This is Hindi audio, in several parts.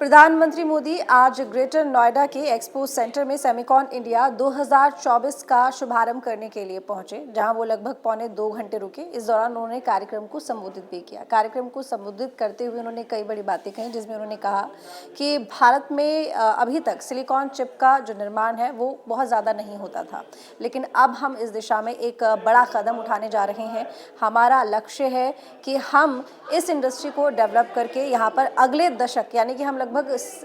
प्रधानमंत्री मोदी आज ग्रेटर नोएडा के एक्सपो सेंटर में सेमिकॉन इंडिया 2024 का शुभारंभ करने के लिए पहुंचे, जहां वो लगभग पौने 2 घंटे रुके। इस दौरान उन्होंने कार्यक्रम को संबोधित भी किया। कार्यक्रम को संबोधित करते हुए उन्होंने कई बड़ी बातें कही, जिसमें उन्होंने कहा कि भारत में अभी तक सिलिकॉन चिप का जो निर्माण है वो बहुत ज़्यादा नहीं होता था, लेकिन अब हम इस दिशा में एक बड़ा कदम उठाने जा रहे हैं। हमारा लक्ष्य है कि हम इस इंडस्ट्री को डेवलप करके यहाँ पर अगले दशक यानी कि हम लगभग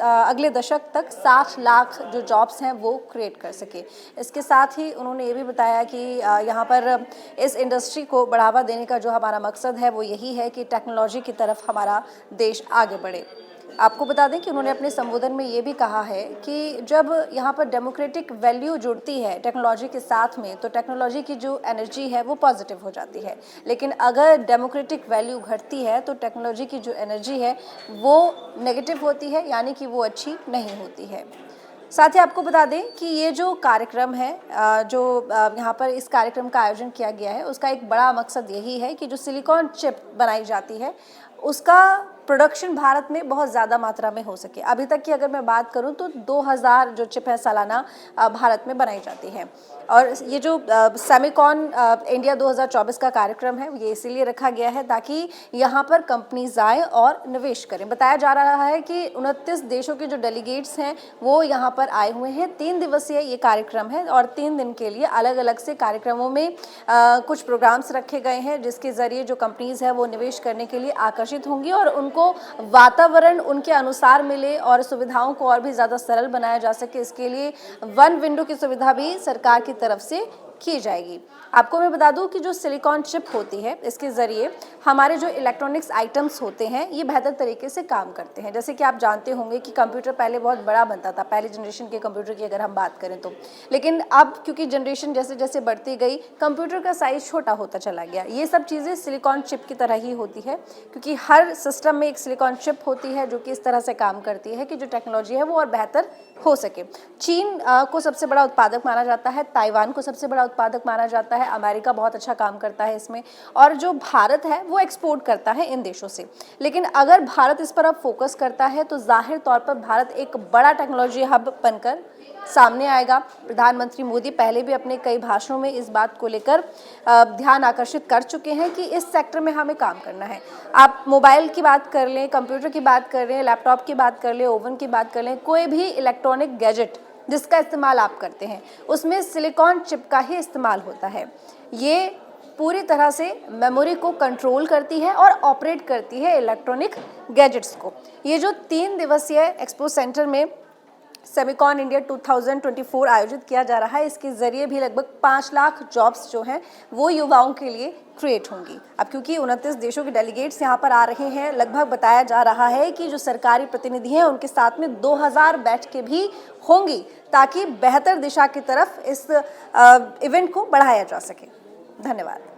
अगले दशक तक 60 लाख जो जॉब्स हैं वो क्रिएट कर सके। इसके साथ ही उन्होंने ये भी बताया कि यहाँ पर इस इंडस्ट्री को बढ़ावा देने का जो हमारा मकसद है वो यही है कि टेक्नोलॉजी की तरफ हमारा देश आगे बढ़े। आपको बता दें कि उन्होंने अपने संबोधन में ये भी कहा है कि जब यहाँ पर डेमोक्रेटिक वैल्यू जुड़ती है टेक्नोलॉजी के साथ में, तो टेक्नोलॉजी की जो एनर्जी है वो पॉजिटिव हो जाती है, लेकिन अगर डेमोक्रेटिक वैल्यू घटती है तो टेक्नोलॉजी की जो एनर्जी है वो नेगेटिव होती है, यानी कि वो अच्छी नहीं होती है। साथ ही आपको बता दें कि ये जो कार्यक्रम है, जो यहाँ पर इस कार्यक्रम का आयोजन किया गया है, उसका एक बड़ा मकसद यही है कि जो सिलिकॉन चिप बनाई जाती है उसका प्रोडक्शन भारत में बहुत ज़्यादा मात्रा में हो सके। अभी तक की अगर मैं बात करूं तो 2000 जो चिप है सालाना भारत में बनाई जाती है। और ये जो सेमिकॉन इंडिया 2024 का कार्यक्रम है ये इसीलिए रखा गया है ताकि यहाँ पर कंपनीज आए और निवेश करें। बताया जा रहा है कि 29 देशों के जो डेलीगेट्स हैं वो यहाँ पर आए हुए हैं। 3 दिवसीय ये कार्यक्रम है और 3 दिन के लिए अलग अलग से कार्यक्रमों में कुछ प्रोग्राम्स रखे गए हैं, जिसके ज़रिए जो कंपनीज है वो निवेश करने के लिए आकर्षित होंगी और उनको वातावरण उनके अनुसार मिले और सुविधाओं को और भी ज़्यादा सरल बनाया जा सके। इसके लिए वन विंडो की सुविधा भी सरकार की तरफ से की जाएगी। आपको मैं बता दूं कि जो सिलिकॉन चिप होती है इसके ज़रिए हमारे जो इलेक्ट्रॉनिक्स आइटम्स होते हैं ये बेहतर तरीके से काम करते हैं। जैसे कि आप जानते होंगे कि कंप्यूटर पहले बहुत बड़ा बनता था, पहले जनरेशन के कंप्यूटर की अगर हम बात करें तो, लेकिन अब क्योंकि जनरेशन जैसे जैसे बढ़ती गई कंप्यूटर का साइज़ छोटा होता चला गया। ये सब चीज़ें सिलिकॉन चिप की तरह ही होती है, क्योंकि हर सिस्टम में एक सिलिकॉन चिप होती है जो कि इस तरह से काम करती है कि जो टेक्नोलॉजी है वो और बेहतर हो सके। चीन को सबसे बड़ा उत्पादक माना जाता है, ताइवान को सबसे बड़ा उत्पादक माना जाता है, अमेरिका बहुत अच्छा काम करता है इसमें, और जो भारत है वो एक्सपोर्ट करता है इन देशों से। लेकिन अगर भारत इस पर अब फोकस करता है तो जाहिर तौर पर भारत एक बड़ा टेक्नोलॉजी हब बनकर सामने आएगा। प्रधानमंत्री मोदी पहले भी अपने कई भाषणों में इस बात को लेकर ध्यान आकर्षित कर चुके हैं कि इस सेक्टर में हमें काम करना है। आप मोबाइल की बात कर लें, कंप्यूटर की बात कर लें, लैपटॉप की बात कर लें, ओवन की बात कर लें, कोई भी इलेक्ट्रॉनिक गैजेट जिसका इस्तेमाल आप करते हैं उसमें सिलिकॉन चिप का ही इस्तेमाल होता है। ये पूरी तरह से मेमोरी को कंट्रोल करती है और ऑपरेट करती है इलेक्ट्रॉनिक गैजेट्स को। ये जो 3 दिवसीय एक्सपो सेंटर में सेमिकॉन इंडिया 2024 आयोजित किया जा रहा है, इसके ज़रिए भी लगभग 5 लाख जॉब्स जो हैं वो युवाओं के लिए क्रिएट होंगी। अब क्योंकि 29 देशों के डेलीगेट्स यहाँ पर आ रहे हैं, लगभग बताया जा रहा है कि जो सरकारी प्रतिनिधि हैं उनके साथ में 2000 बैठकें भी होंगी ताकि बेहतर दिशा की तरफ इस इवेंट को बढ़ाया जा सके। धन्यवाद।